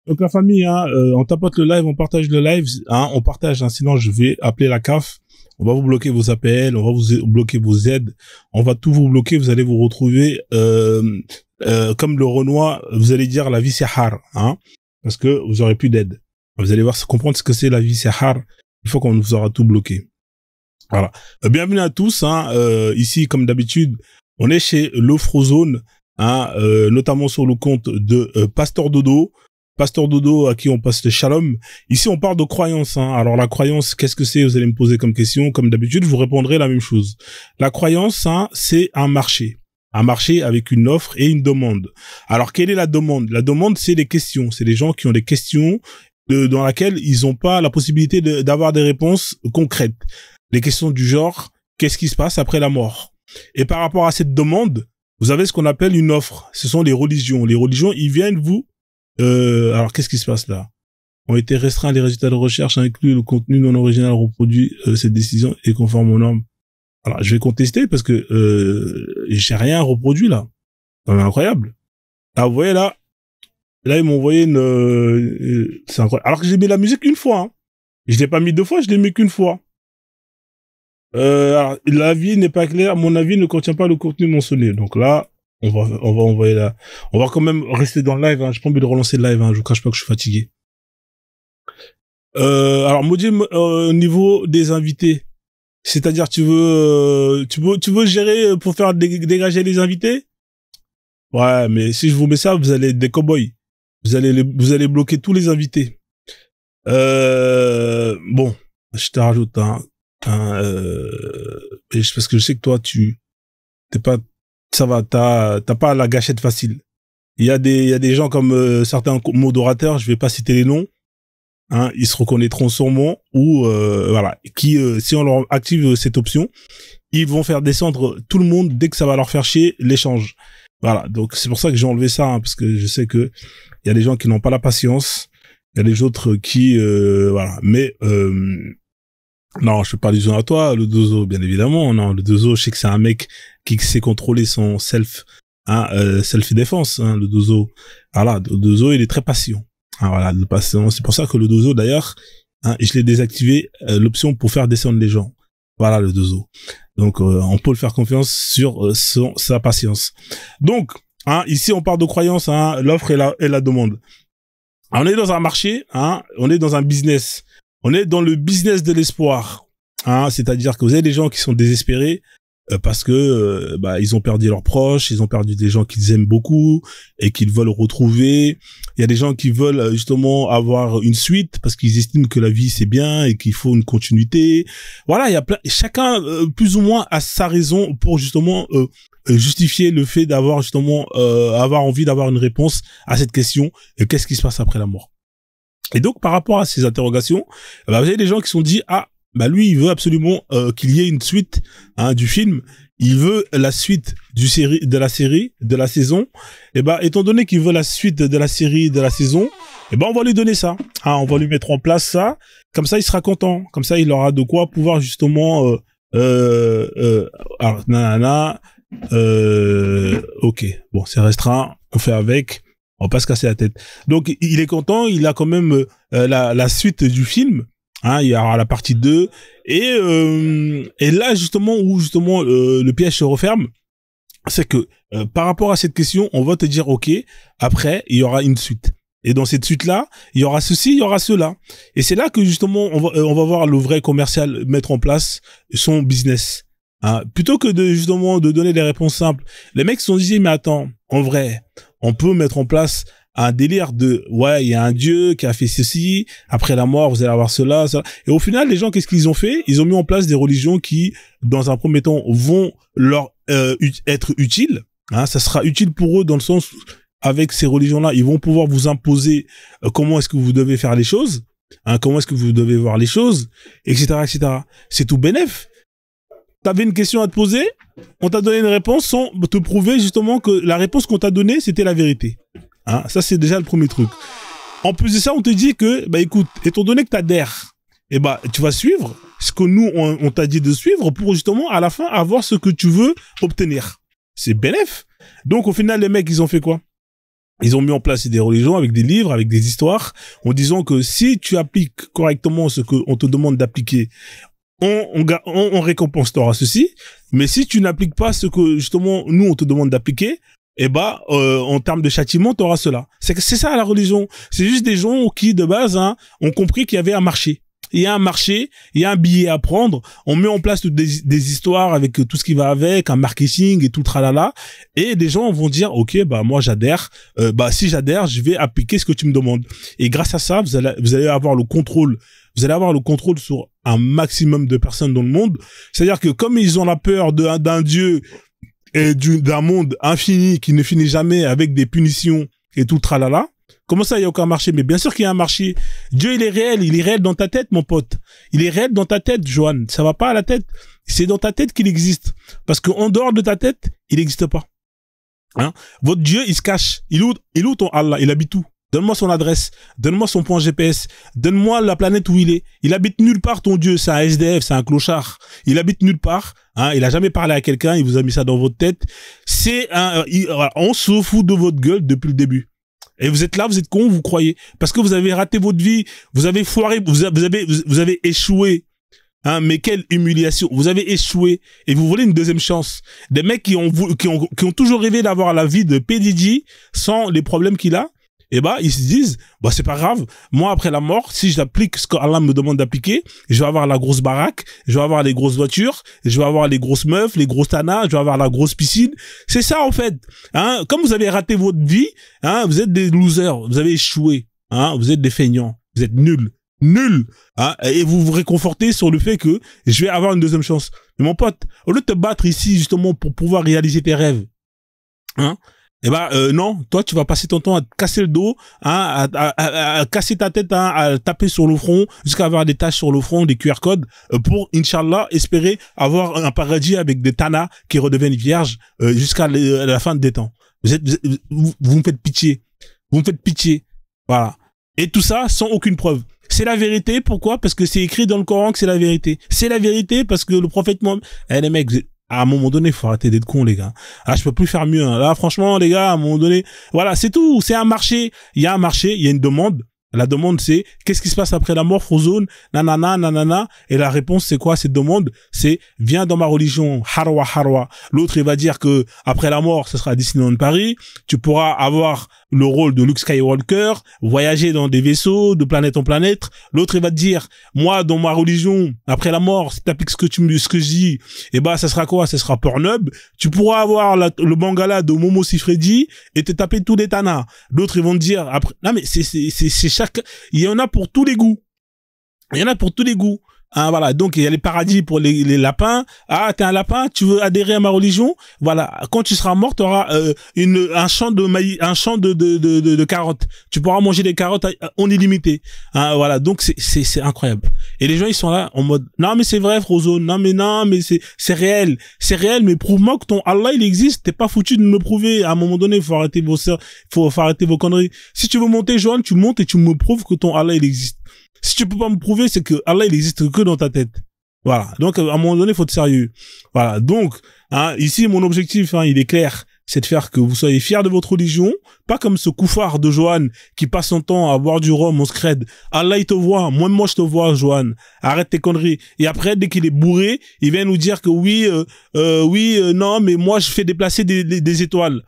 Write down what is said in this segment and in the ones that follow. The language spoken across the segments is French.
Donc la famille, hein, on tapote le live, on partage le live, hein, on partage, hein, sinon je vais appeler la CAF, on va vous bloquer vos APL, on va vous bloquer vos aides, on va tout vous bloquer, vous allez vous retrouver comme le Renoir, vous allez dire la vie c'est hard, hein, parce que vous aurez plus d'aide. Vous allez voir, comprendre ce que c'est la vie c'est hard, une fois qu'on vous aura tout bloqué. Voilà. Bienvenue à tous, hein, ici comme d'habitude, on est chez Lofrozone, hein, notamment sur le compte de Pasteur Dodo. Pasteur Dodo à qui on passe le shalom. Ici, on parle de croyance. Hein. Alors, la croyance, qu'est-ce que c'est? Vous allez me poser comme question. Comme d'habitude, je vous répondrai la même chose. La croyance, hein, c'est un marché. Un marché avec une offre et une demande. Alors, quelle est la demande? La demande, c'est des questions. C'est des gens qui ont des questions dans laquelle ils n'ont pas la possibilité d'avoir des réponses concrètes. Les questions du genre, qu'est-ce qui se passe après la mort? Et par rapport à cette demande, vous avez ce qu'on appelle une offre. Ce sont les religions. Les religions, ils viennent vous alors, qu'est-ce qui se passe là? Ont été restreints les résultats de recherche, inclus le contenu non original reproduit. Cette décision est conforme aux normes. Alors, je vais contester parce que j'ai rien reproduit là. C'est incroyable. Ah, vous voyez là, ils m'ont envoyé une. C'est incroyable. Alors que j'ai mis la musique une fois. Hein. Je l'ai pas mis deux fois, je l'ai mis qu'une fois. Alors, l'avis n'est pas clair. Mon avis ne contient pas le contenu mentionné. Donc là. On va envoyer là. On va quand même rester dans le live, hein. J'ai pas envie de relancer le live, hein. Je vous cache pas que je suis fatigué. Alors, Maudit, au niveau des invités. C'est-à-dire, tu veux gérer pour faire dégager les invités? Ouais, mais si je vous mets ça, vous allez être des cow-boys. Vous allez bloquer tous les invités. Bon, je te rajoute, hein, parce que je sais que toi, t'es pas, ça va, t'as pas la gâchette facile. Il y a des gens comme certains modérateurs, je vais pas citer les noms, hein, ils se reconnaîtront sûrement ou voilà, qui si on leur active cette option, ils vont faire descendre tout le monde dès que ça va leur faire chier l'échange. Voilà, donc c'est pour ça que j'ai enlevé ça, hein, parce que je sais que il y a des gens qui n'ont pas la patience, il y a des autres qui voilà, mais non, je fais pas allusion à toi, le Dozo, bien évidemment. Non, le Dozo, je sais que c'est un mec qui sait contrôler son self défense, hein, le Dozo. Voilà, le Dozo, il est très patient. Ah, voilà, le patient. C'est pour ça que le Dozo, d'ailleurs, hein, je l'ai désactivé, l'option pour faire descendre les gens. Voilà, le Dozo. Donc, on peut le faire confiance sur sa patience. Donc, hein, ici, on parle de croyance, hein, l'offre et la demande. On est dans un marché, hein, on est dans un business. On est dans le business de l'espoir, hein, c'est-à-dire que vous avez des gens qui sont désespérés parce que ils ont perdu leurs proches, ils ont perdu des gens qu'ils aiment beaucoup et qu'ils veulent retrouver. Il y a des gens qui veulent justement avoir une suite parce qu'ils estiment que la vie c'est bien et qu'il faut une continuité. Voilà, il y a chacun plus ou moins a sa raison pour justement justifier le fait d'avoir justement avoir envie d'avoir une réponse à cette question, qu'est-ce qui se passe après la mort? Et donc, par rapport à ces interrogations, vous avez des gens qui se sont dit, ah, lui, il veut absolument qu'il y ait une suite, hein, du film. Il veut la suite de la saison. Et étant donné qu'il veut la suite de la série, de la saison, on va lui donner ça. Hein, on va lui mettre en place ça. Comme ça, il sera content. Comme ça, il aura de quoi pouvoir justement, alors, nanana, ok. Bon, c'est restreint. On fait avec. On va pas se casser la tête. Donc, il est content, il a quand même la suite du film. Hein, il y aura la partie 2. Et là, justement, où justement le piège se referme, c'est que par rapport à cette question, on va te dire, ok, après, il y aura une suite. Et dans cette suite-là, il y aura ceci, il y aura cela. Et c'est là que justement, on va voir le vrai commercial mettre en place son business. Hein, plutôt que justement de donner des réponses simples. Les mecs se sont dit, mais attends, en vrai, on peut mettre en place un délire de, ouais, il y a un dieu qui a fait ceci, après la mort, vous allez avoir cela, ça. Et au final, les gens, qu'est-ce qu'ils ont fait? Ils ont mis en place des religions qui, dans un premier temps, vont leur être utiles. Hein, ça sera utile pour eux dans le sens, avec ces religions-là, ils vont pouvoir vous imposer comment est-ce que vous devez faire les choses, hein, comment est-ce que vous devez voir les choses, etc., etc. C'est tout bénef. T'avais une question à te poser, on t'a donné une réponse sans te prouver justement que la réponse qu'on t'a donnée, c'était la vérité. Hein, ça, c'est déjà le premier truc. En plus de ça, on te dit que, écoute, étant donné que t'adhères, tu vas suivre ce que nous, on t'a dit de suivre pour justement, à la fin, avoir ce que tu veux obtenir. C'est bénef. Donc, au final, les mecs, ils ont fait quoi? Ils ont mis en place des religions avec des livres, avec des histoires, en disant que si tu appliques correctement ce qu'on te demande d'appliquer, on récompense t'aura ceci. Mais si tu n'appliques pas ce que justement nous on te demande d'appliquer, eh ben en termes de châtiment t'auras cela. C'est ça la religion. C'est juste des gens qui de base ont compris qu'il y avait un marché. Il y a un marché, il y a un billet à prendre, on met en place des histoires avec tout ce qui va avec, un marketing et tout tralala, et des gens vont dire, ok, bah moi j'adhère, si j'adhère, je vais appliquer ce que tu me demandes. Et grâce à ça, vous allez avoir le contrôle, sur un maximum de personnes dans le monde. C'est-à-dire que comme ils ont la peur d'un Dieu et d'un monde infini qui ne finit jamais avec des punitions et tout tralala, comment ça, il n'y a aucun marché? Mais bien sûr qu'il y a un marché. Dieu, il est réel dans ta tête, mon pote. Il est réel dans ta tête, Johan. Ça va pas à la tête. C'est dans ta tête qu'il existe. Parce qu'en dehors de ta tête, il n'existe pas. Hein? Votre Dieu, il se cache. Il est où ton Allah? Il habite où? Donne-moi son adresse. Donne-moi son point GPS. Donne-moi la planète où il est. Il habite nulle part, ton Dieu. C'est un SDF, c'est un clochard. Il habite nulle part. Hein? Il a jamais parlé à quelqu'un. Il vous a mis ça dans votre tête. On se fout de votre gueule depuis le début. Et vous êtes là, vous êtes con, vous croyez. Parce que vous avez raté votre vie, vous avez foiré, vous avez échoué. Hein, mais quelle humiliation. Vous avez échoué et vous voulez une deuxième chance. Des mecs qui ont toujours rêvé d'avoir la vie de P. Diddy sans les problèmes qu'il a. Et ils se disent, c'est pas grave. Moi, après la mort, si j'applique ce qu'Allah me demande d'appliquer, je vais avoir la grosse baraque, je vais avoir les grosses voitures, je vais avoir les grosses meufs, les grosses tanas, je vais avoir la grosse piscine. C'est ça, en fait. Hein, comme vous avez raté votre vie, hein, vous êtes des losers, vous avez échoué, hein, vous êtes des feignants, vous êtes nuls. Nuls, hein, et vous vous réconfortez sur le fait que je vais avoir une deuxième chance. Mais mon pote, au lieu de te battre ici, justement, pour pouvoir réaliser tes rêves, hein, non, toi tu vas passer ton temps à te casser le dos, hein, à casser ta tête, hein, à taper sur le front jusqu'à avoir des taches sur le front, des QR codes pour Inch'Allah espérer avoir un paradis avec des tanas qui redeviennent vierges jusqu'à la fin des temps. Vous me faites pitié, voilà. Et tout ça sans aucune preuve. C'est la vérité. Pourquoi? Parce que c'est écrit dans le Coran que c'est la vérité. C'est la vérité parce que le prophète Mohammed, les mecs, à un moment donné, faut arrêter d'être con, les gars. Ah, je peux plus faire mieux, hein. Là, franchement, les gars, à un moment donné, voilà, c'est tout. C'est un marché. Il y a un marché, il y a une demande. La demande, c'est, qu'est-ce qui se passe après la mort, Frozone? Nanana, nanana. Et la réponse, c'est quoi, cette demande? C'est, viens dans ma religion, harwa, harwa. L'autre, il va dire que, après la mort, ce sera Disneyland Paris. Tu pourras avoir le rôle de Luke Skywalker, voyager dans des vaisseaux de planète en planète. L'autre, il va te dire, moi, dans ma religion, après la mort, si t'appliques ce que je dis, ça sera quoi? Ça sera Pornhub. Tu pourras avoir le mangala de Momo Sifredi et te taper tous les tanas. D'autres, ils vont te dire, après, non, mais c'est chaque, il y en a pour tous les goûts. Il y en a pour tous les goûts. Hein, voilà. Donc, il y a les paradis pour les lapins. Ah, t'es un lapin, tu veux adhérer à ma religion? Voilà. Quand tu seras mort, t'auras, un champ de maïs, un champ de carottes. Tu pourras manger des carottes en illimité. Hein, voilà. Donc, c'est incroyable. Et les gens, ils sont là, en mode, non, mais c'est vrai, Frozone. Non, mais c'est réel. C'est réel, mais prouve-moi que ton Allah, il existe. T'es pas foutu de me le prouver. À un moment donné, faut arrêter vos conneries. Si tu veux monter, Johan, tu montes et tu me prouves que ton Allah, il existe. Si tu peux pas me prouver, c'est que Allah, il existe que dans ta tête. Voilà. Donc, à un moment donné, faut être sérieux. Voilà. Donc, hein, ici, mon objectif, hein, il est clair. C'est de faire que vous soyez fiers de votre religion. Pas comme ce couffard de Johan qui passe son temps à boire du rhum, on scred. Allah, il te voit. Moi, je te vois, Johan. Arrête tes conneries. Et après, dès qu'il est bourré, il vient nous dire que non, mais moi, je fais déplacer des étoiles.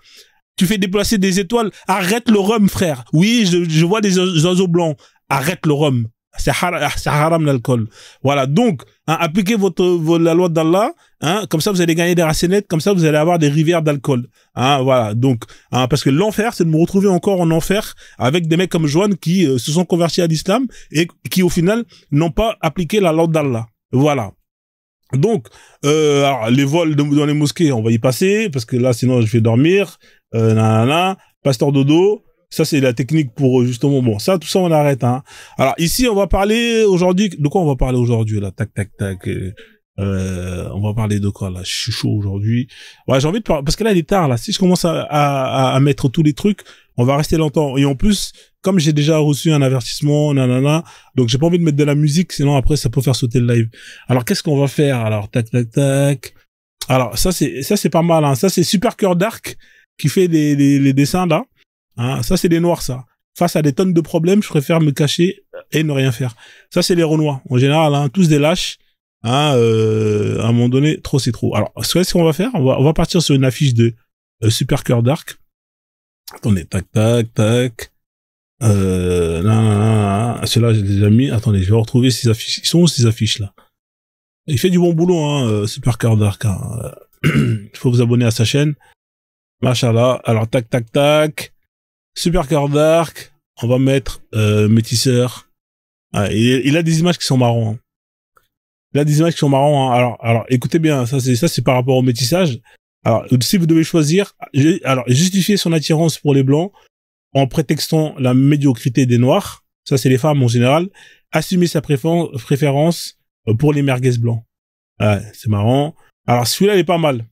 Tu fais déplacer des étoiles. Arrête le rhum, frère. Oui, je vois des oiseaux blancs. Arrête le rhum. C'est haram l'alcool. Voilà. Donc, hein, appliquez la loi d'Allah, hein, comme ça vous allez gagner des racénettes, comme ça vous allez avoir des rivières d'alcool. Hein, voilà. Donc, hein, parce que l'enfer, c'est de me retrouver encore en enfer avec des mecs comme Joanne qui se sont convertis à l'islam et qui au final n'ont pas appliqué la loi d'Allah. Voilà. Donc, alors, les vols dans les mosquées, on va y passer parce que là, sinon, je vais dormir. Pasteur Dodo. Ça, c'est la technique pour, justement, bon, ça, tout ça, on arrête, hein. Alors, ici, on va parler aujourd'hui, de quoi on va parler aujourd'hui, là? Tac, tac, tac. On va parler de quoi, là? Je suis chaud aujourd'hui. Ouais, j'ai envie de parler, parce que là, il est tard, là. Si je commence à mettre tous les trucs, on va rester longtemps. Et en plus, comme j'ai déjà reçu un avertissement, nanana, donc j'ai pas envie de mettre de la musique, sinon après, ça peut faire sauter le live. Alors, qu'est-ce qu'on va faire? Alors, tac, tac, tac. Alors, ça, c'est pas mal, hein. Ça, c'est Super Cœur Dark qui fait les dessins, là. Hein, ça, c'est les noirs, ça. Face à des tonnes de problèmes, je préfère me cacher et ne rien faire. Ça, c'est les renois. En général, hein, tous des lâches. Hein, à un moment donné, trop c'est trop. Alors, ce qu'on va faire, on va partir sur une affiche de Super Cœur Dark. Attendez, tac, tac, tac. Ceux-là, j'ai déjà mis. Attendez, je vais retrouver ces affiches. Ils sont où, ces affiches-là? Il fait du bon boulot, hein, Super Cœur Dark. Hein. Il faut vous abonner à sa chaîne. Machallah. Alors, tac, tac, tac. Super Cœur Dark. On va mettre métisseur. Ah, il a des images qui sont marrantes. Hein. Il a des images qui sont marrantes. Hein. Alors, écoutez bien. Ça, c'est par rapport au métissage. Alors, si vous devez choisir, alors justifier son attirance pour les blancs en prétextant la médiocrité des noirs. Ça, c'est les femmes en général. Assumer sa préférence pour les merguez blancs. Ouais, c'est marrant. Alors, celui-là, il est pas mal.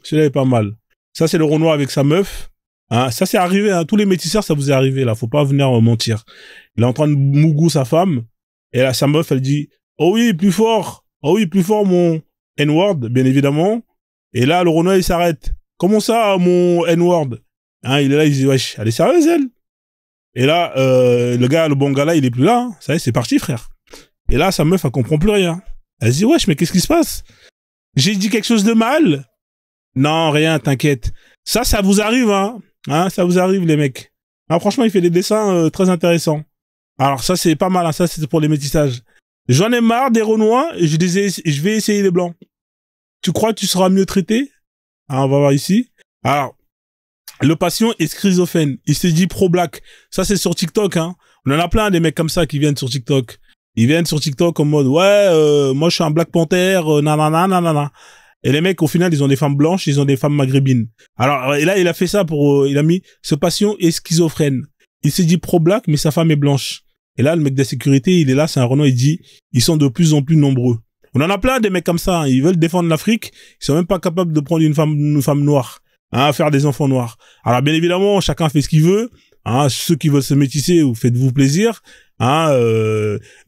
Celui-là est pas mal. Ça, c'est le Renoir avec sa meuf. Hein, ça, c'est arrivé. Hein. Tous les métisseurs, ça vous est arrivé, là. Faut pas venir mentir. Il est en train de mougou sa femme. Et là, sa meuf, elle dit, oh oui, plus fort. Oh oui, plus fort, mon N-word, bien évidemment. Et là, le Renoir, il s'arrête. Comment ça, mon N-word? Hein, il est là, il dit, wesh, elle est sérieuse, elle? Et là, le bon gars là, il est plus là. Hein. Ça y est, c'est parti, frère. Et là, sa meuf, elle comprend plus rien. Elle se dit, wesh, mais qu'est-ce qui se passe? J'ai dit quelque chose de mal? Non, rien, t'inquiète. Ça vous arrive, hein? Hein, ça vous arrive, les mecs. Ah, franchement, il fait des dessins très intéressants. Alors, ça, c'est pas mal, hein. Ça, c'est pour les métissages. J'en ai marre des Renois, je vais essayer les blancs. Tu crois que tu seras mieux traité? Ah, on va voir ici. Alors, le patient est schizophrène. Il se dit pro-black. Ça, c'est sur TikTok, hein. On en a plein des mecs comme ça qui viennent sur TikTok. Ils viennent sur TikTok en mode, ouais, moi, je suis un Black Panther, nanana, nanana. Et les mecs, au final, ils ont des femmes blanches, ils ont des femmes maghrébines. Alors, et là, il a fait ça il a mis, ce patient est schizophrène. Il s'est dit pro-black, mais sa femme est blanche. Et là, le mec de la sécurité, il est là, c'est un Renault, il dit, ils sont de plus en plus nombreux. On en a plein des mecs comme ça, hein. Ils veulent défendre l'Afrique, ils sont même pas capables de prendre une femme noire, hein, faire des enfants noirs. Alors, bien évidemment, chacun fait ce qu'il veut, hein, ceux qui veulent se métisser, vous faites-vous plaisir, hein,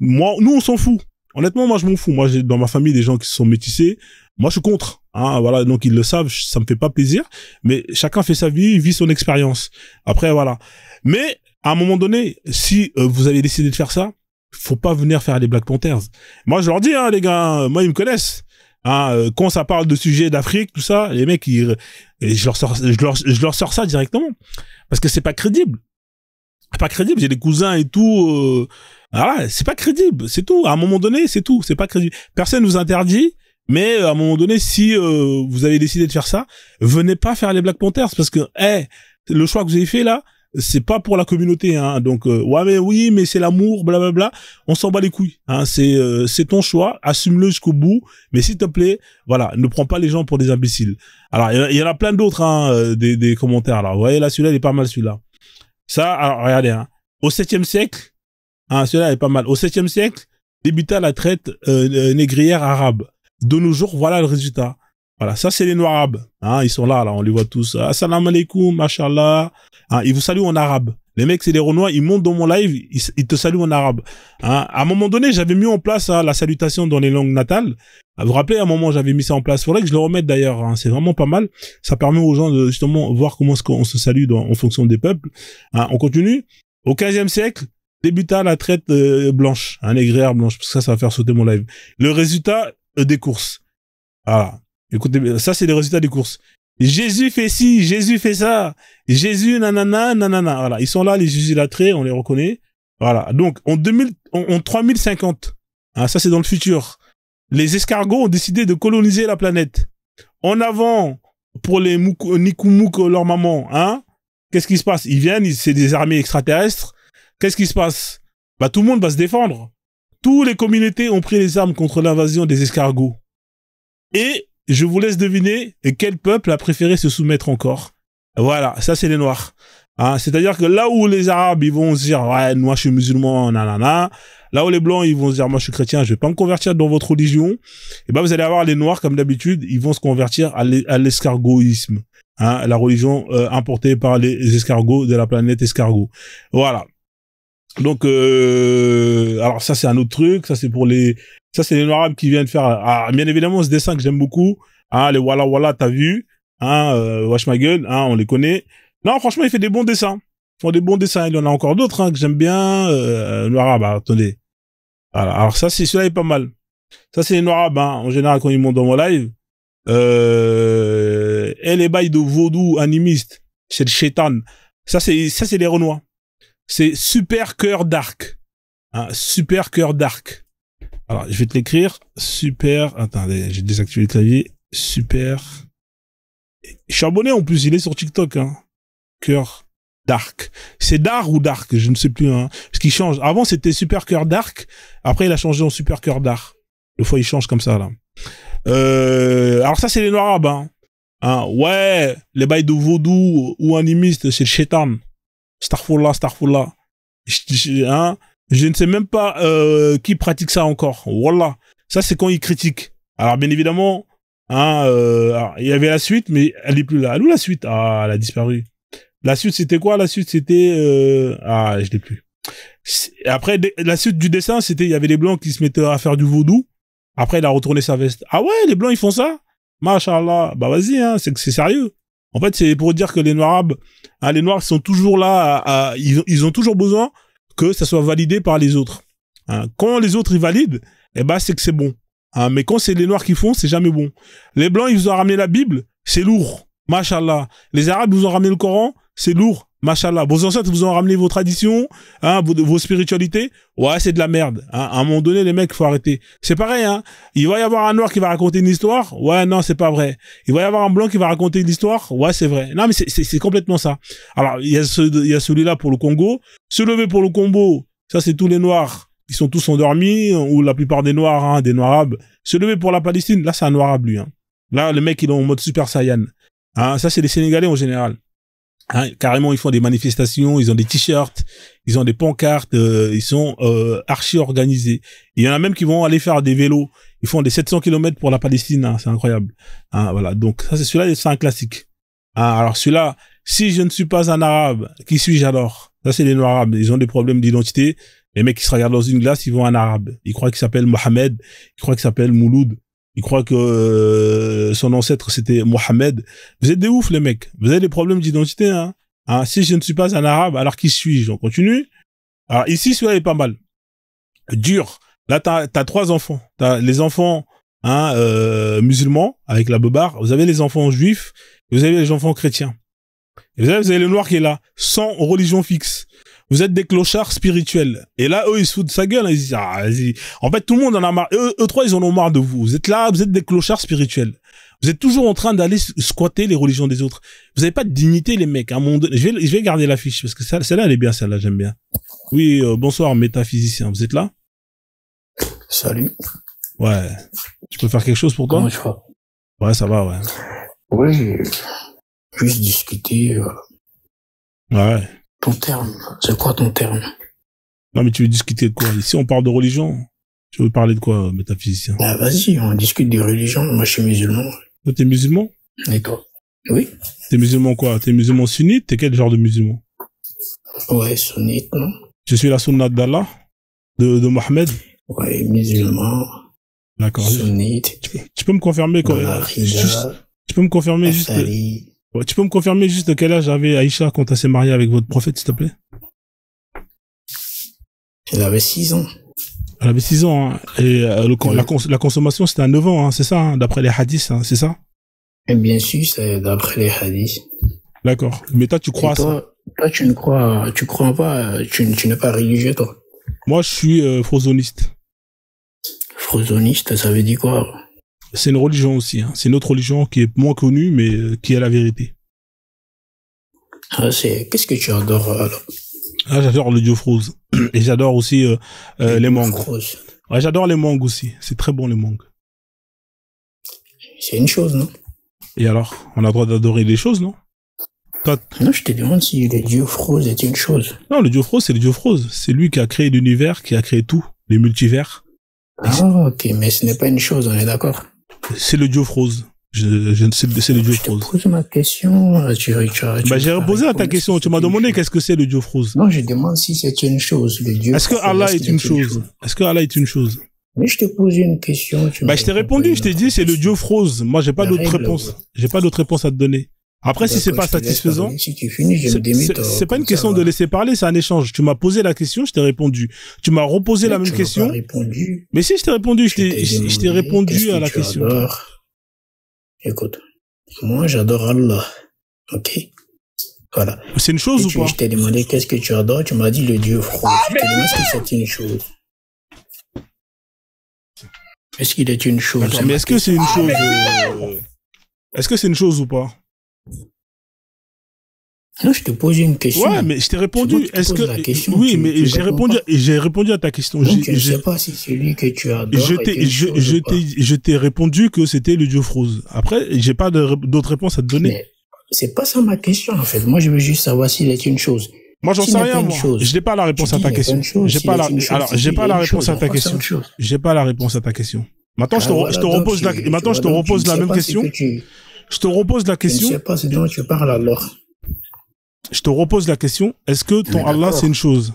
nous, on s'en fout. Honnêtement, moi, je m'en fous. Moi, j'ai dans ma famille des gens qui se sont métissés. Moi, je suis contre. Hein, voilà, donc ils le savent, ça me fait pas plaisir. Mais chacun fait sa vie, vit son expérience. Après, voilà. Mais à un moment donné, si vous avez décidé de faire ça, faut pas venir faire les Black Panthers. Moi, je leur dis, hein, les gars, moi, ils me connaissent. Hein, quand ça parle de sujets d'Afrique, tout ça, les mecs, je leur sors ça directement. Parce que c'est pas crédible. C'est pas crédible. J'ai des cousins et tout. Voilà, c'est pas crédible. C'est tout. À un moment donné, c'est tout. C'est pas crédible. Personne vous interdit. Mais à un moment donné, si vous avez décidé de faire ça, venez pas faire les Black Panthers parce que le choix que vous avez fait là, c'est pas pour la communauté. Hein. Donc ouais, mais oui, mais c'est l'amour, blablabla. On s'en bat les couilles. Hein. C'est ton choix, assume-le jusqu'au bout. Mais s'il te plaît, voilà, ne prends pas les gens pour des imbéciles. Alors il y en a plein d'autres, hein, des commentaires là. Vous voyez là, celui-là il est pas mal celui-là. Ça, alors regardez, hein. Au 7e siècle, hein, celui-là est pas mal. Au 7e siècle, débuta la traite négrière arabe. De nos jours, voilà le résultat. Voilà, ça c'est les noirs arabes. Hein, ils sont là, on les voit tous. Assalamu alaikum, mashallah. Hein, ils vous saluent en arabe. Les mecs, c'est des Renois, ils montent dans mon live, ils te saluent en arabe. Hein, à un moment donné, j'avais mis en place la salutation dans les langues natales. Vous vous rappelez, à un moment, j'avais mis ça en place. Faudrait que je le remette d'ailleurs. Hein, c'est vraiment pas mal. Ça permet aux gens de justement voir comment on se salue en fonction des peuples. Hein, on continue. Au 15e siècle, débuta la traite blanche, négrière blanche, parce que ça va faire sauter mon live. Le résultat des courses. Voilà. Écoutez, ça c'est les résultats des courses. Jésus fait ci, Jésus fait ça. Jésus nanana nanana. Voilà, ils sont là les Jésus latrés, on les reconnaît. Voilà. Donc en 3050. Hein, ça c'est dans le futur. Les escargots ont décidé de coloniser la planète. En avant pour les Nikoumouk, leur maman, hein. Qu'est-ce qui se passe? Ils viennent, c'est des armées extraterrestres. Qu'est-ce qui se passe? Bah tout le monde va se défendre. Toutes les communautés ont pris les armes contre l'invasion des escargots. Et je vous laisse deviner quel peuple a préféré se soumettre encore. Voilà, ça c'est les Noirs. Hein, c'est-à-dire que là où les Arabes ils vont se dire ouais moi je suis musulman, nanana. Là où les Blancs ils vont se dire moi je suis chrétien, je vais pas me convertir dans votre religion. Et ben vous allez avoir les Noirs comme d'habitude, ils vont se convertir à l'escargoïsme. Hein, la religion importée par les escargots de la planète escargot. Voilà. Donc alors ça c'est un autre truc, ça c'est les Noirs arabes qui viennent faire bien évidemment ce dessin que j'aime beaucoup, hein, les Walla Walla, t'as vu, hein, wesh ma gueule, hein, on les connaît. Non, franchement, il fait des bons dessins. font des bons dessins. Il y en a encore d'autres hein, que j'aime bien. Noir arabe, attendez. Voilà. Alors ça, c'est celui-là est pas mal. Ça, c'est les noirs arabes. Hein. En général, quand ils montent dans mon live, et les bails de vaudou animiste, c'est le chétan. Ça, c'est les Renois. C'est Super Cœur Dark. Hein, Super Cœur Dark. Alors, je vais te l'écrire. Super. Attendez, j'ai désactivé le clavier. Super. Je suis abonné en plus, il est sur TikTok. Hein. Cœur Dark. C'est Dark ou Dark, je ne sais plus. Hein. Ce qui change. Avant, c'était Super Cœur Dark. Après, il a changé en Super Cœur Dark. Des fois, il change comme ça, là. Alors ça, c'est les noirs arabes. Hein. Hein, ouais, les bails de vaudou ou animistes, c'est le chétan. Starfullah. Hein, je ne sais même pas qui pratique ça encore. Voilà. Ça, c'est quand ils critiquent. Alors, bien évidemment, hein, alors, il y avait la suite, mais elle est plus là. Elle est où la suite? Ah, elle a disparu. La suite, c'était quoi? La suite, c'était... je l'ai plus. Après, la suite du dessin, c'était... Il y avait les blancs qui se mettaient à faire du vaudou. Après, il a retourné sa veste. Ah ouais, les blancs, ils font ça? Machallah. Bah vas-y, hein, c'est sérieux. En fait, c'est pour dire que les noirs arabes, hein, les noirs sont toujours là, ils ont toujours besoin que ça soit validé par les autres. Hein. Quand les autres, ils valident, eh ben, c'est que c'est bon. Hein, mais quand c'est les noirs qui font, c'est jamais bon. Les blancs, ils vous ont ramené la Bible, c'est lourd. Machallah. Les arabes vous ont ramené le Coran, c'est lourd. Machallah. Vos ancêtres vous ont ramené vos traditions, hein, vos spiritualités. Ouais, c'est de la merde. Hein. À un moment donné, les mecs, faut arrêter. C'est pareil, hein. Il va y avoir un noir qui va raconter une histoire. Ouais, non, c'est pas vrai. Il va y avoir un blanc qui va raconter une histoire. Ouais, c'est vrai. Non, mais c'est complètement ça. Alors, il y a celui-là pour le Congo. Se lever pour le Congo. Ça, c'est tous les noirs. Ils sont tous endormis, ou la plupart des noirs, hein, des noirs arabes. Se lever pour la Palestine. Là, c'est un noir arabe, lui, hein. Là, le mec, il est en mode Super Saiyan. Hein, ça, c'est les Sénégalais en général. Hein, carrément, ils font des manifestations, ils ont des t-shirts, ils ont des pancartes, ils sont archi organisés. Il y en a même qui vont aller faire des vélos. Ils font des 700 km pour la Palestine, hein, c'est incroyable. Hein, voilà, donc ça, c'est celui-là, c'est un classique. Hein, alors celui-là, si je ne suis pas un arabe, qui suis-je alors? Ça, c'est les noirs arabes. Ils ont des problèmes d'identité. Les mecs qui se regardent dans une glace, ils voient un arabe. Ils croient qu'il s'appelle Mohamed, ils croient qu'il s'appelle Mouloud. Il croit que son ancêtre c'était Mohamed. Vous êtes des oufs les mecs. Vous avez des problèmes d'identité. Hein. Hein, si je ne suis pas un arabe, alors qui suis-je? On continue. Alors ici, celui-là est pas mal. Dur. Là, t'as 3 enfants. T'as les enfants musulmans avec la beubare. Vous avez les enfants juifs. Et vous avez les enfants chrétiens. Et vous avez le noir qui est là, sans religion fixe. Vous êtes des clochards spirituels. Et là, eux, ils se foutent de sa gueule. Hein. Ils disent, ah, vas-y. En fait, tout le monde en a marre. Eux 3, ils en ont marre de vous. Vous êtes là, vous êtes des clochards spirituels. Vous êtes toujours en train d'aller squatter les religions des autres. Vous n'avez pas de dignité, les mecs. À un moment donné, je vais garder l'affiche, parce que celle-là, elle est bien, celle-là, j'aime bien. Oui, bonsoir, métaphysicien. Vous êtes là? Salut. Ouais. Tu peux faire quelque chose pour toi? Comment tu vas? Ouais, ça va, ouais. Oui, juste discuter. Ouais. Ton terme, c'est quoi ton terme? Non, mais tu veux discuter de quoi? Ici, on parle de religion. Tu veux parler de quoi, métaphysicien? Bah, vas-y, on discute des religions. Moi, je suis musulman. Toi, t'es musulman? Et toi? Oui. T'es musulman quoi? T'es musulman sunnite? T'es quel genre de musulman? Ouais, sunnite, non? Je suis la sunnah d'Allah? De Mohammed? Ouais, musulman. D'accord. Sunnite. Tu peux me confirmer quoi? Tu peux me confirmer juste... Ouais, tu peux me confirmer juste quel âge avait Aïcha quand elle s'est mariée avec votre prophète, s'il te plaît? Elle avait 6 ans. Elle avait 6 ans, hein. Et la consommation, c'était à 9 ans, hein, c'est ça, hein, d'après les hadiths, hein, c'est ça? Et bien sûr, c'est d'après les hadiths. D'accord. Mais toi, tu crois à ça? Toi, tu crois pas, tu n'es pas religieux, toi? Moi, je suis frozoniste. Frozoniste, ça veut dire quoi? C'est une religion aussi, hein. C'est une autre religion qui est moins connue, mais qui est la vérité. Ah, qu'est-ce que tu adores, alors? Ah, j'adore le dieu Froze. Et j'adore aussi les mangues. Froze. Ouais, j'adore les mangues aussi. C'est très bon, les mangues. C'est une chose, non? Et alors, on a le droit d'adorer les choses, non? Toi... Non, je te demande si le dieu Froze est une chose. Non, le dieu Froze, c'est le dieu Froze. C'est lui qui a créé l'univers, qui a créé tout, les multivers. Ah, ok, mais ce n'est pas une chose, on est d'accord? C'est le dieu Froze. C'est le dieu Froze. Je te pose ma question, bah, j'ai répondu à ta question. Tu m'as demandé qu'est-ce que c'est le dieu Froze. Non, je demande si c'est une chose. Le dieu. Est-ce que Allah est une chose? Est-ce que Allah est une chose? Mais je te pose une question. Bah, je t'ai répondu. Je t'ai dit c'est le dieu Froze. Moi, j'ai pas d'autre réponse. J'ai pas d'autre réponse à te donner. Après, si c'est pas je te laisse satisfaisant, parler. Si tu finis, je me démets. c'est pas une question de laisser parler, c'est un échange. Tu m'as posé la question, je t'ai répondu. Tu m'as reposé la même question. Tu m'as pas répondu. Mais si je t'ai répondu, je t'ai répondu à la question. Écoute, moi j'adore Allah. Ok? Voilà. C'est une chose ou pas? Je t'ai demandé qu'est-ce que tu adores, tu m'as dit le Dieu froid. Je te demande est-ce que c'est une chose. Est-ce qu'il est une chose? Mais est-ce que c'est une chose est-ce que c'est une chose ou pas? Non, je te pose une question. Ouais, mais je t'ai répondu. Est-ce que oui, mais j'ai répondu à ta question. Donc, je ne sais pas si celui que tu adores. Je t'ai répondu que c'était le Dieu Froze. Après, j'ai pas d'autres réponses à te donner. Mais c'est pas ça ma question en fait. Moi, je veux juste savoir s'il est une chose. Moi, j'en sais rien, moi. Je n'ai pas la réponse à ta question. J'ai pas la réponse à ta question. J'ai pas la réponse à ta question. Maintenant, je te repose la même question. Je te repose la question. Je ne sais pas ce dont tu parles alors. Je te repose la question. Est-ce que ton Allah, c'est une chose?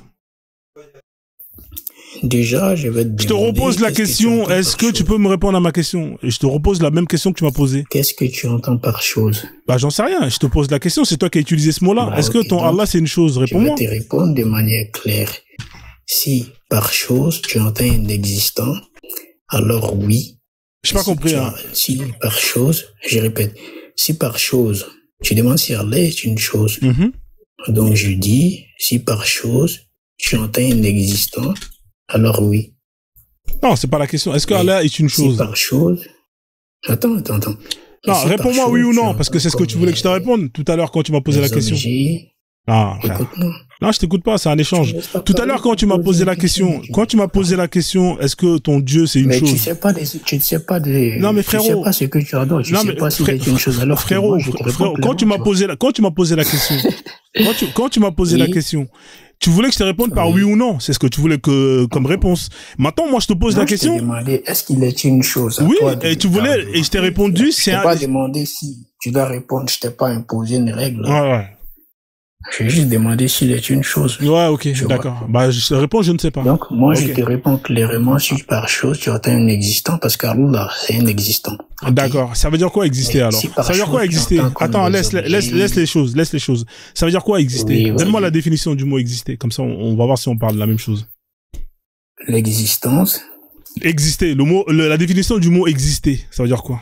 Déjà, je vais te demander. Je te repose la question. Est-ce que tu peux me répondre à ma question? Et je te repose la même question que tu m'as posée. Qu'est-ce que tu entends par chose? Bah, j'en sais rien. Je te pose la question. C'est toi qui as utilisé ce mot-là. Est-ce que ton Allah, c'est une chose? Réponds-moi. Je vais te répondre de manière claire. Si par chose, tu entends un existant, alors oui. Je n'ai pas compris. Si par chose, je répète, si par chose, tu demandes si Allah est une chose. Donc je dis, si par chose, tu entends un existant, alors oui. Non, c'est pas la question. Est-ce que Allah est une chose? Si par chose... Attends. Non, réponds-moi oui ou non, parce que c'est ce que tu voulais que je te réponde tout à l'heure quand tu m'as posé la question. Ah, non, je t'écoute pas, c'est un échange. Tout à l'heure, quand tu m'as posé la question, est-ce que ton Dieu, c'est une chose? Tu ne sais pas non, mais frérot. Tu sais pas ce que tu adores, tu ne sais pas si c'est une chose. Alors, frérot, quand tu m'as posé la question, quand tu m'as posé la question, tu voulais que je te réponde par oui ou non. C'est ce que tu voulais comme réponse. Maintenant, moi, je te pose la question. Je t'ai demandé, est-ce qu'il est une chose? Oui, et tu voulais, et je t'ai répondu, c'est un... Je t'ai pas demandé si tu dois répondre, je t'ai pas imposé une règle. Ouais. J'ai juste demandé s'il est une chose. Ouais, ok, d'accord. Bah, je te réponds, je ne sais pas. Donc, moi, je te réponds clairement si par chose, tu entends un existant, parce qu'Allah, c'est un existant. Okay. D'accord. Ça veut dire quoi exister, alors? Ça veut dire quoi exister? Attends, laisse les choses. Ça veut dire quoi exister? Donne-moi la définition du mot exister. Comme ça, on va voir si on parle de la même chose. L'existence. Exister. La définition du mot exister, ça veut dire quoi?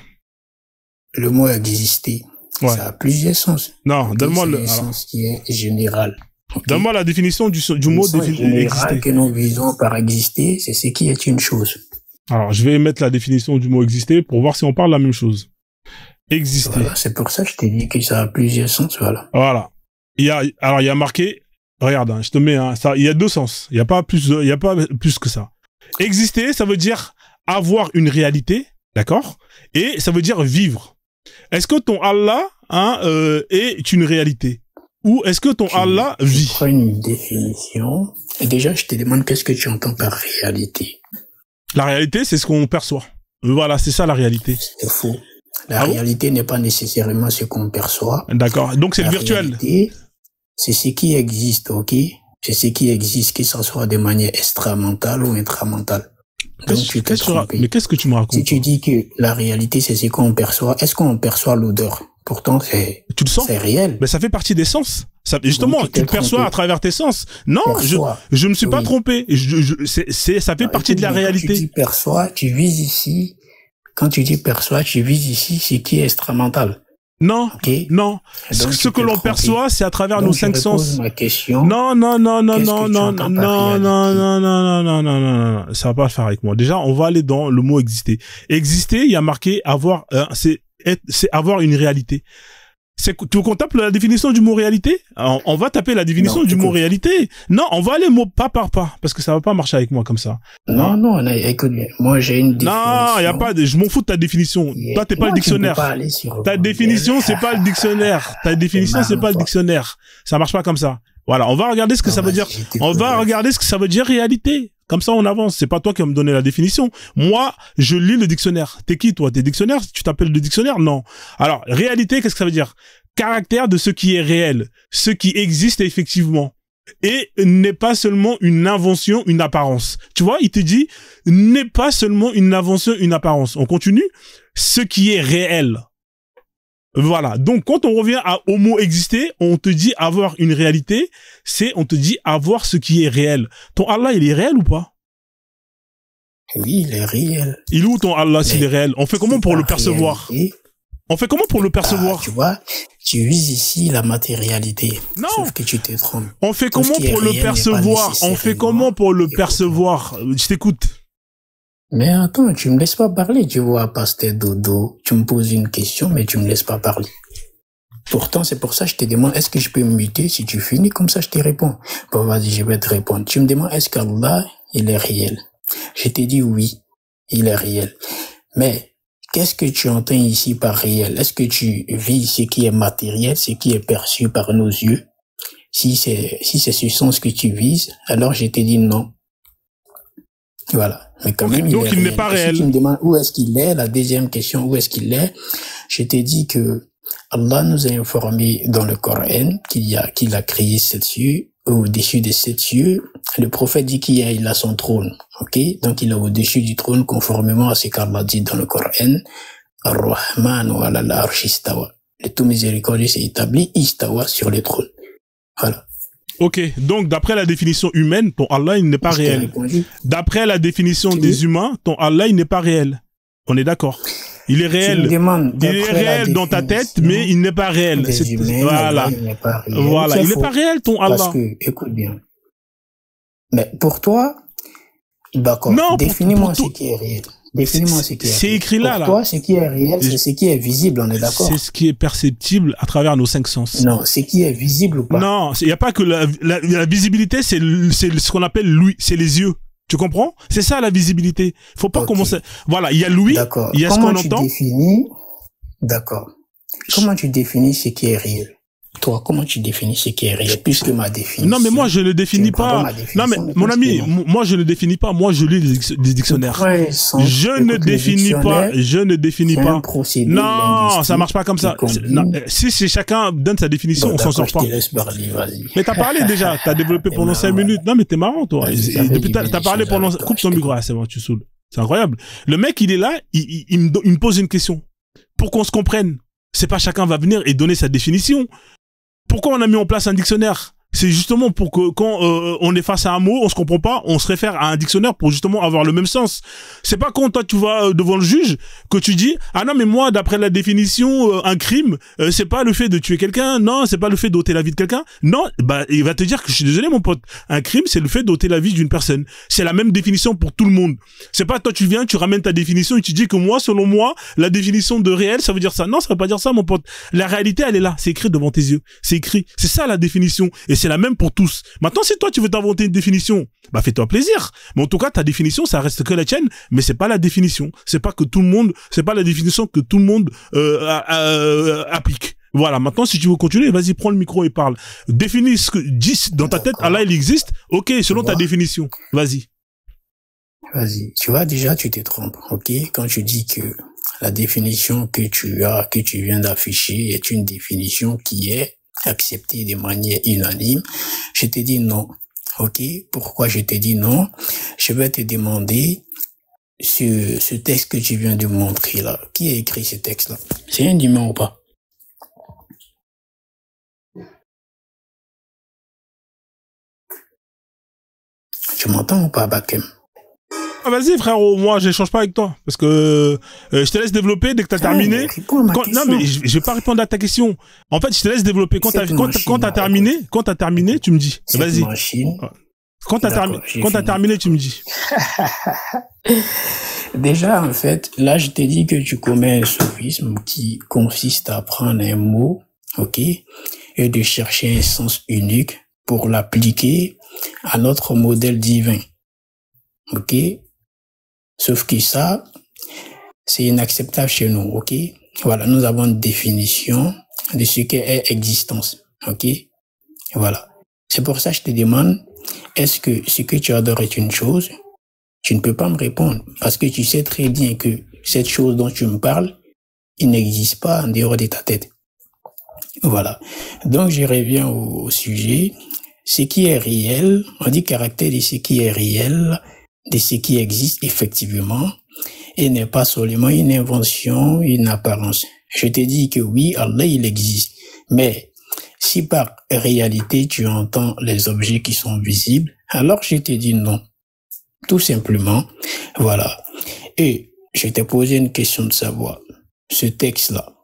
Le mot exister. Ouais. Ça a plusieurs sens. Non, donne-moi le sens qui est général. Okay. Donne-moi la définition du mot exister. Que nous visons par exister, c'est ce qui est une chose. Alors, je vais mettre la définition du mot exister pour voir si on parle de la même chose. Exister. Voilà, c'est pour ça que je t'ai dit que ça a plusieurs sens, voilà. Voilà. Il y a marqué, regarde, je te mets ça, il y a deux sens. Il y a pas plus que ça. Exister, ça veut dire avoir une réalité, d'accord? Et ça veut dire vivre. Est-ce que ton Allah est une réalité? Ou est-ce que ton Allah vit? Je prends une définition. Et déjà, je te demande qu'est-ce que tu entends par réalité? La réalité, c'est ce qu'on perçoit. Voilà, c'est ça la réalité. C'est faux. La réalité n'est pas nécessairement ce qu'on perçoit. D'accord. Donc c'est le virtuel. La réalité, c'est ce qui existe, ok? C'est ce qui existe, que ce soit de manière extramentale ou intramentale. Mais qu'est-ce que tu me racontes? Si tu dis que la réalité, c'est ce qu'on perçoit, est-ce qu'on perçoit l'odeur? Pourtant, c'est réel. Mais ça fait partie des sens. Ça, justement, tu le perçois à travers tes sens. Non, je me suis pas trompé. Ça fait partie de la réalité. Quand tu dis perçois, tu vises ici. Quand tu dis perçois, tu vises ici ce qui est extramental. Non, non. Ce que l'on perçoit, c'est à travers nos cinq sens. Non. Ça va pas le faire avec moi. Déjà, on va aller dans le mot exister. Exister, il y a marqué avoir, c'est avoir une réalité. Tu veux qu'on tape la définition du mot réalité? On va taper la définition du mot réalité. Non, on va aller mot pas par pas, parce que ça va pas marcher avec moi comme ça. Non, écoute, moi j'ai une définition. Non, y a pas je m'en fous de ta définition. Toi, t'es pas le dictionnaire. Ta définition, c'est pas le dictionnaire. Ta définition, c'est pas le dictionnaire. Ça marche pas comme ça. Voilà, on va regarder ce que ça veut dire. On va regarder ce que ça veut dire réalité. Comme ça, on avance. C'est pas toi qui vas me donner la définition. Moi, je lis le dictionnaire. T'es qui, toi? T'es dictionnaire? Tu t'appelles le dictionnaire? Non. Alors, réalité, qu'est-ce que ça veut dire? Caractère de ce qui est réel. Ce qui existe effectivement. Et n'est pas seulement une invention, une apparence. Tu vois, il te dit, n'est pas seulement une invention, une apparence. On continue. Ce qui est réel. Voilà. Donc, quand on revient au mot exister, on te dit avoir une réalité, on te dit avoir ce qui est réel. Ton Allah, il est réel ou pas? Oui, il est réel. Il est où ton Allah s'il est réel? On fait comment pour le percevoir? On fait comment pour le percevoir? Tu vois, tu vises ici la matérialité. Non. Sauf que tu te trompes. On fait comment pour le percevoir? On fait comment pour le percevoir? Je t'écoute. Mais attends, tu me laisses pas parler, tu vois, pasteur Dodo. Tu me poses une question, mais tu me laisses pas parler. Pourtant, c'est pour ça que je te demande, est-ce que je peux me muter? Si tu finis, comme ça, je te réponds. Bon, vas-y, je vais te répondre. Tu me demandes, est-ce qu'Allah, il est réel? Je t'ai dit oui, il est réel. Mais, qu'est-ce que tu entends ici par réel? Est-ce que tu vis ce qui est matériel, ce qui est perçu par nos yeux? Si c'est ce sens que tu vises, alors je t'ai dit non. Voilà. Mais quand même, donc il n'est pas réel. Si tu me demandes où est-ce qu'il est, la deuxième question, où est-ce qu'il est, je t'ai dit que Allah nous a informé dans le Coran qu'il a créé 7 cieux, au-dessus des 7 cieux. Le prophète dit qu'il a son trône, ok? Donc il est au-dessus du trône conformément à ce qu'Allah dit dans le Coran. Ar-Rahman wa ala al-arsh istawa. Le tout miséricordieux s'est établi, istawa sur le trône. Voilà. Ok, donc d'après la définition humaine, ton Allah, il n'est pas réel. D'après la définition des humains, ton Allah, il n'est pas réel. On est d'accord. Il est réel. Il est réel dans ta tête, mais il n'est pas réel. Voilà. Voilà. Il n'est pas réel, ton Allah. Parce que, écoute bien. Mais pour toi, d'accord. Non, définis-moi ce qui est réel. Définis-moi ce qui est réel. C'est écrit là, là. Pour toi, ce qui est réel, c'est ce qui est visible, on est d'accord? C'est ce qui est perceptible à travers nos 5 sens. Non, ce qui est visible ou pas? Non, il n'y a pas que la visibilité, c'est ce qu'on appelle l'ouïe, c'est les yeux. Tu comprends? C'est ça la visibilité. Faut pas commencer. Voilà, il y a l'ouïe, il y a ce qu'on entend. D'accord. Comment tu définis ce qui est réel? Toi, comment tu définis ce qui est réel? Puisque ma définition. Non, mais moi, je ne définis pas. Non, mais mon ami, moi, je ne définis pas. Moi, je lis des dictionnaires. Je ne définis pas. Non, ça marche pas comme ça. Non, si chacun donne sa définition, on s'en sort pas. Mais t'as parlé déjà. T'as développé pendant 5 minutes. Non, mais t'es marrant, toi. Depuis t'as parlé pendant. Coupe ton micro. C'est bon, tu saoules. C'est incroyable. Le mec, il est là. Il me pose une question. Pour qu'on se comprenne. C'est pas chacun va venir et donner sa définition. Pourquoi on a mis en place un dictionnaire? C'est justement pour que quand on est face à un mot, on se comprend pas, on se réfère à un dictionnaire pour justement avoir le même sens. C'est pas quand toi tu vas devant le juge que tu dis ah non mais moi d'après la définition un crime c'est pas le fait de tuer quelqu'un, non c'est pas le fait d'ôter la vie de quelqu'un, non bah il va te dire que je suis désolé mon pote, un crime c'est le fait d'ôter la vie d'une personne. C'est la même définition pour tout le monde. C'est pas toi tu viens tu ramènes ta définition et tu dis que moi selon moi la définition de réel ça veut dire ça. Non ça veut pas dire ça mon pote. La réalité elle est là, c'est écrit devant tes yeux, c'est écrit, c'est ça la définition et c'est la même pour tous. Maintenant, si toi, tu veux t'inventer une définition, bah, fais-toi plaisir. Mais en tout cas, ta définition, ça reste que la tienne, mais c'est pas la définition. C'est pas la définition que tout le monde, applique. Voilà. Maintenant, si tu veux continuer, vas-y, prends le micro et parle. Définis ce que, dis, dans ta tête, Allah, il existe. Ok, selon ta définition. Vas-y. Vas-y. Tu vois, déjà, tu te trompes. Ok? Quand tu dis que la définition que tu viens d'afficher est une définition qui est accepté de manière unanime, je te dis non. Ok? Pourquoi je te dis non? Je vais te demander ce texte que tu viens de montrer là. Qui a écrit ce texte-là? C'est un humain ou pas? Tu m'entends ou pas, Bakem? Ah, vas-y frérot, moi j'échange pas avec toi parce que je te laisse développer dès que t'as terminé. Non mais je vais pas répondre à ta question. En fait, je te laisse développer quand t'as terminé, tu me dis. Vas-y. Quand t'as terminé, tu me dis. Déjà en fait, là je t'ai dit que tu commets un sophisme qui consiste à prendre un mot, OK, et de chercher un sens unique pour l'appliquer à notre modèle divin. OK? Sauf que ça, c'est inacceptable chez nous, ok? Voilà, nous avons une définition de ce qu'est existence, ok? Voilà. C'est pour ça que je te demande, est-ce que ce que tu adores est une chose? Tu ne peux pas me répondre, parce que tu sais très bien que cette chose dont tu me parles, il n'existe pas en dehors de ta tête. Voilà. Donc, je reviens au sujet. Ce qui est réel, on dit caractère de ce qui est réel, de ce qui existe effectivement, et n'est pas seulement une invention, une apparence. Je te dis que oui, Allah, il existe. Mais si par réalité, tu entends les objets qui sont visibles, alors je te dis non. Tout simplement, voilà. Et je t'ai posé une question de savoir. Ce texte-là,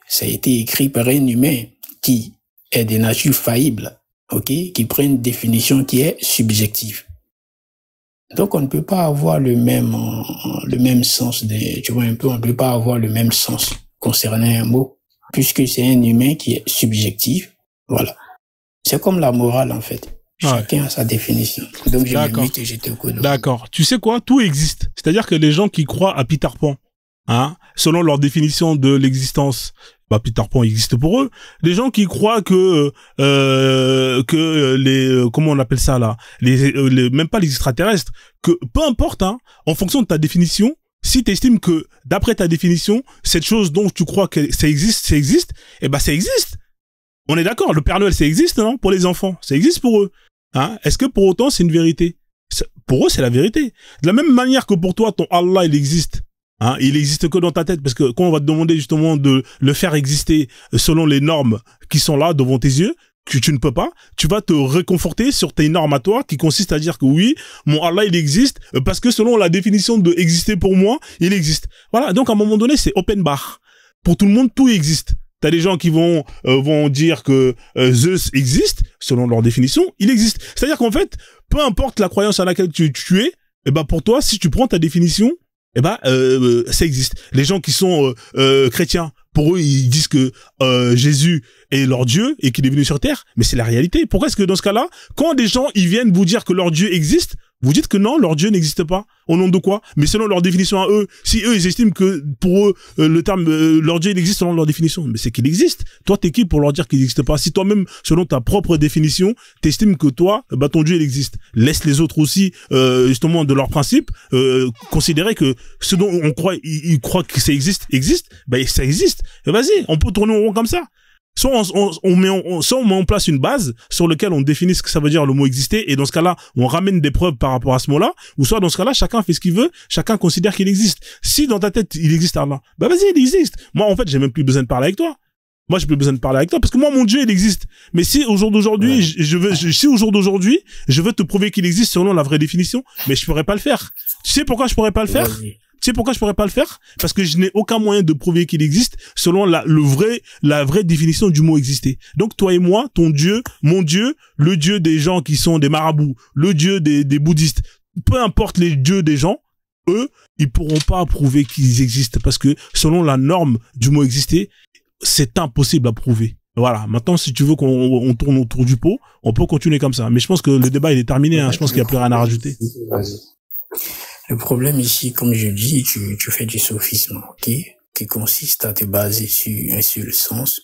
ça a été écrit par un humain qui est de nature faillible, ok, qui prend une définition qui est subjective. Donc on ne peut pas avoir le même sens tu vois un peu, on ne peut pas avoir le même sens concernant un mot, puisque c'est un humain qui est subjectif. Voilà. C'est comme la morale en fait. Chacun a sa définition. Donc je me mute et je te connais. D'accord. Tu sais quoi? Tout existe. C'est-à-dire que les gens qui croient à Peter Pan, hein, selon leur définition de l'existence, bah Peter Pan existe pour eux. Les gens qui croient que les comment on appelle ça là, même pas les extraterrestres, que peu importe, hein, en fonction de ta définition, si tu estimes que d'après ta définition, cette chose dont tu crois que ça existe, eh ben ça existe. On est d'accord, le Père Noël ça existe, non? Pour les enfants, ça existe pour eux. Hein? Est-ce que pour autant c'est une vérité? Pour eux c'est la vérité. De la même manière que pour toi ton Allah il existe. Hein, il existe que dans ta tête, parce que quand on va te demander justement de le faire exister selon les normes qui sont là devant tes yeux, que tu ne peux pas, tu vas te réconforter sur tes normes à toi qui consistent à dire que oui, mon Allah il existe parce que selon la définition de exister pour moi, il existe. Voilà, donc à un moment donné c'est open bar. Pour tout le monde tout existe. T'as des gens qui vont dire que Zeus existe selon leur définition, il existe. C'est-à-dire qu'en fait, peu importe la croyance à laquelle tu es, et ben pour toi si tu prends ta définition, eh ben ça existe. Les gens qui sont chrétiens, pour eux ils disent que Jésus est leur Dieu et qu'il est venu sur terre, mais c'est la réalité. Pourquoi est-ce que dans ce cas-là, quand des gens ils viennent vous dire que leur Dieu existe, vous dites que non, leur Dieu n'existe pas. Au nom de quoi? Mais selon leur définition à eux, si eux ils estiment que pour eux le terme leur Dieu il existe selon leur définition, mais c'est qu'il existe. Toi t'es qui pour leur dire qu'il n'existe pas? Si toi-même selon ta propre définition t'estimes que toi bah ton Dieu il existe, laisse les autres aussi justement de leur principe considérer que ce dont on croit ils croient que ça existe, bah ça existe. Et vas-y, on peut tourner en rond comme ça. Soit on met en place une base sur laquelle on définit ce que ça veut dire le mot exister, et dans ce cas-là, on ramène des preuves par rapport à ce mot-là, ou soit dans ce cas-là, chacun fait ce qu'il veut, chacun considère qu'il existe. Si dans ta tête, il existe Allah, bah vas-y, il existe. Moi, en fait, j'ai même plus besoin de parler avec toi. Moi, j'ai plus besoin de parler avec toi, parce que moi, mon Dieu, il existe. Mais si au jour d'aujourd'hui, si au jour d'aujourd'hui, je veux te prouver qu'il existe selon la vraie définition, mais je pourrais pas le faire. Tu sais pourquoi je pourrais pas le faire? Tu sais pourquoi je pourrais pas le faire? Parce que je n'ai aucun moyen de prouver qu'il existe selon la vraie définition du mot exister. Donc toi et moi, ton Dieu, mon Dieu, le Dieu des gens qui sont des marabouts, le Dieu des bouddhistes, peu importe les dieux des gens, eux, ils pourront pas prouver qu'ils existent parce que selon la norme du mot exister, c'est impossible à prouver. Voilà. Maintenant, si tu veux qu'on tourne autour du pot, on peut continuer comme ça. Mais je pense que le débat il est terminé. Hein. Je pense qu'il n'y a plus rien à rajouter. Le problème ici, comme je dis, tu fais du sophisme, ok, qui consiste à te baser sur un seul sens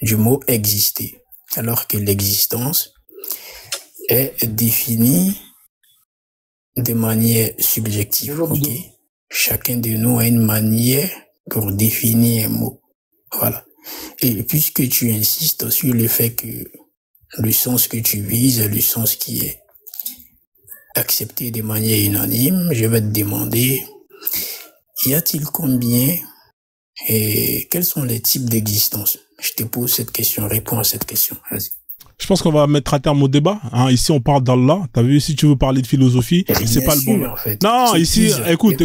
du mot exister, alors que l'existence est définie de manière subjective, ok. Chacun de nous a une manière pour définir un mot, voilà. Et puisque tu insistes sur le fait que le sens que tu vises est le sens qui est accepté de manière unanime, je vais te demander, y a-t-il combien et quels sont les types d'existence? Je te pose cette question, réponds à cette question, vas-y. Je pense qu'on va mettre à terme au débat. Hein. Ici, on parle d'Allah. T'as vu, si tu veux parler de philosophie, c'est pas le bon. En fait. Non, ici, écoute.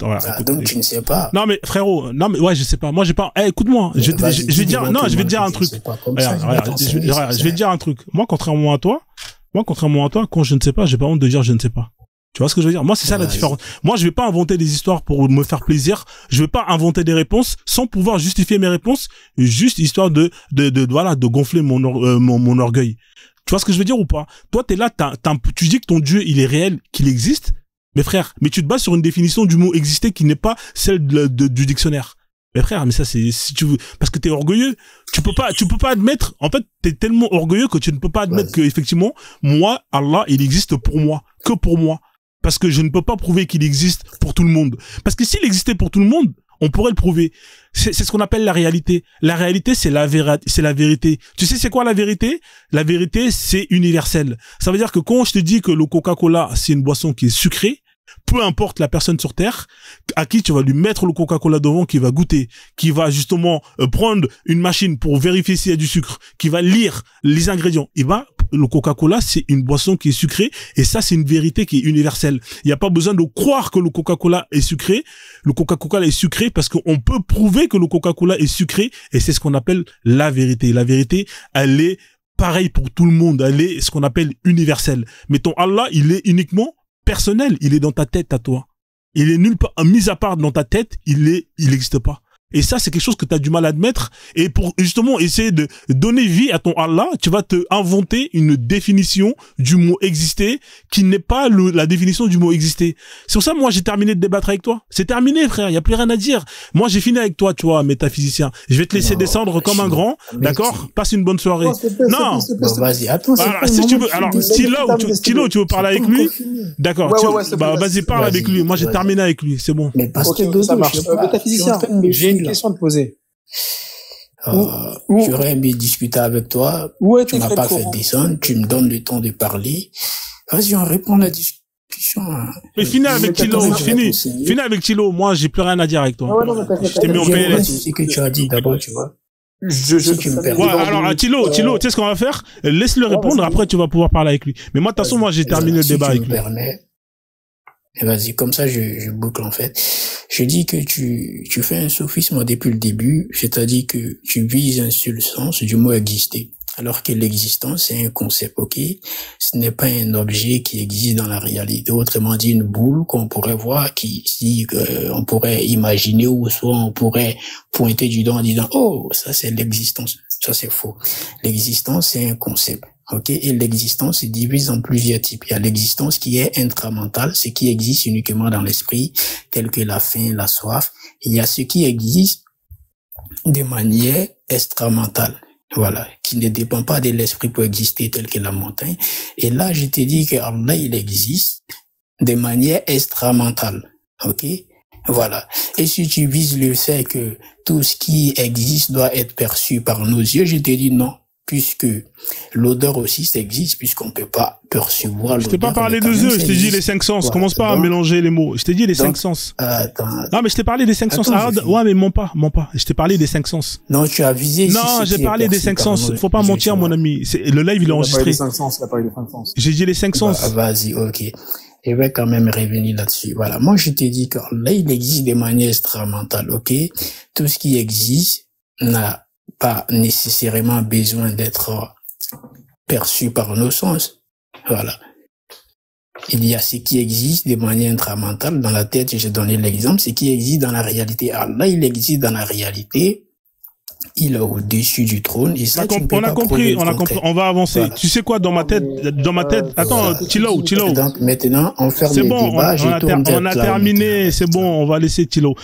Voilà, ah, donc tu ne sais pas. Non, mais frérot, ouais, je sais pas. Moi, j'ai pas. écoute-moi. Je vais dire, je vais te dire un truc. Je vais te dire un truc. Moi, contrairement à toi, quand je ne sais pas, j'ai pas honte de dire je ne sais pas. Tu vois ce que je veux dire? Moi, c'est ça la différence. Moi, je vais pas inventer des histoires pour me faire plaisir. Je vais pas inventer des réponses sans pouvoir justifier mes réponses, juste histoire de gonfler mon orgueil. Tu vois ce que je veux dire ou pas? Toi, t'es là, tu dis que ton Dieu, il est réel, qu'il existe. Mais frère, mais tu te bases sur une définition du mot exister qui n'est pas celle du dictionnaire. Mais frère, mais ça c'est, si tu veux, parce que t'es orgueilleux, tu peux pas admettre, en fait, t'es tellement orgueilleux que tu ne peux pas admettre que, effectivement, moi, Allah, il existe pour moi, que pour moi. Parce que je ne peux pas prouver qu'il existe pour tout le monde. Parce que s'il existait pour tout le monde, on pourrait le prouver. C'est ce qu'on appelle la réalité. La réalité, c'est la vérité. Tu sais, c'est quoi la vérité? La vérité, c'est universel. Ça veut dire que quand je te dis que le Coca-Cola, c'est une boisson qui est sucrée, peu importe la personne sur Terre, à qui tu vas lui mettre le Coca-Cola devant, qui va goûter, qui va justement prendre une machine pour vérifier s'il y a du sucre, qui va lire les ingrédients, le Coca-Cola, c'est une boisson qui est sucrée, et ça, c'est une vérité qui est universelle. Il n'y a pas besoin de croire que le Coca-Cola est sucré. Le Coca-Cola est sucré parce qu'on peut prouver que le Coca-Cola est sucré, et c'est ce qu'on appelle la vérité. La vérité, elle est pareille pour tout le monde. Elle est ce qu'on appelle universelle. Mais ton Allah, il est uniquement personnel. Il est dans ta tête à toi. Il est nulle part, mis à part dans ta tête, il n'existe pas. Et ça, c'est quelque chose que tu as du mal à admettre. Et pour justement essayer de donner vie à ton Allah, tu vas te inventer une définition du mot exister qui n'est pas la définition du mot exister. C'est pour ça, moi, j'ai terminé de débattre avec toi. C'est terminé, frère. Il y a plus rien à dire. Moi, j'ai fini avec toi, tu vois, métaphysicien. Je vais te laisser descendre comme un grand. D'accord? Passe une bonne soirée. Non. Vas-y, attends. Alors, si tu veux, alors, Tilo, tu veux parler avec lui? D'accord. Bah, vas-y, parle avec lui. Moi, j'ai terminé avec lui. C'est bon. Mais parce que ça marche. Métaphysicien, j'ai une question à te poser. J'aurais aimé discuter avec toi. Tu m'as pas fait descendre. Tu me donnes le temps de parler. Vas-y, on répond à la discussion. Mais finis avec Tilo. Finis avec Tilo. Moi, j'ai plus rien à dire avec toi. Je t'ai mis en PLS. C'est ce que tu as dit d'abord, tu vois. Tu me permets. Ouais, alors, Tilo, tu sais ce qu'on va faire? Laisse-le répondre. Après, tu vas pouvoir parler avec lui. Mais moi, de toute façon, moi, j'ai terminé le débat avec lui. Vas-y, comme ça, je boucle, en fait. Je dis que tu fais un sophisme depuis le début, c'est-à-dire que tu vises un seul sens du mot exister. Alors que l'existence, c'est un concept, ok? Ce n'est pas un objet qui existe dans la réalité. Autrement dit, une boule qu'on pourrait voir, on pourrait imaginer, ou soit on pourrait pointer du doigt en disant, oh, ça c'est l'existence. Ça c'est faux. L'existence, c'est un concept. Ok, et l'existence se divise en plusieurs types. Il y a l'existence qui est intramentale, ce qui existe uniquement dans l'esprit, tel que la faim, la soif. Il y a ce qui existe de manière extramentale, voilà, qui ne dépend pas de l'esprit pour exister, tel que la montagne. Et là, je te dis que Allah, il existe de manière extramentale. Ok, voilà. Et si tu vises le fait que tout ce qui existe doit être perçu par nos yeux, je te dis non. Puisque l'odeur aussi, ça existe, puisqu'on peut pas percevoir l'odeur. Je t'ai pas parlé de eux, je t'ai dit les 5 sens. Ouais, commence pas à mélanger les mots. Je t'ai dit les 5 sens. Non, mais je t'ai parlé des 5 sens. Ouais, mais mens pas. Je t'ai parlé des 5 sens. Non, tu as visé. Non, j'ai parlé des 5 sens. Faut pas mentir, mon ami. Le live, il est enregistré. J'ai dit les 5 sens. Vas-y, ok. Je vais quand même revenir là-dessus. Voilà. Moi, je t'ai dit que là, il existe de manière extramentale, ok? Tout ce qui existe n'a pas nécessairement besoin d'être perçu par nos sens. Voilà. Il y a ce qui existe de manière intramentale dans la tête, j'ai donné l'exemple, ce qui existe dans la réalité. Allah, il existe dans la réalité, il est au-dessus du trône, et ça, on a compris, on va avancer. Voilà. Tu sais quoi, dans ma tête, attends, Tilo. Donc, maintenant, on ferme le débat, on a terminé, c'est bon, on va laisser Tilo.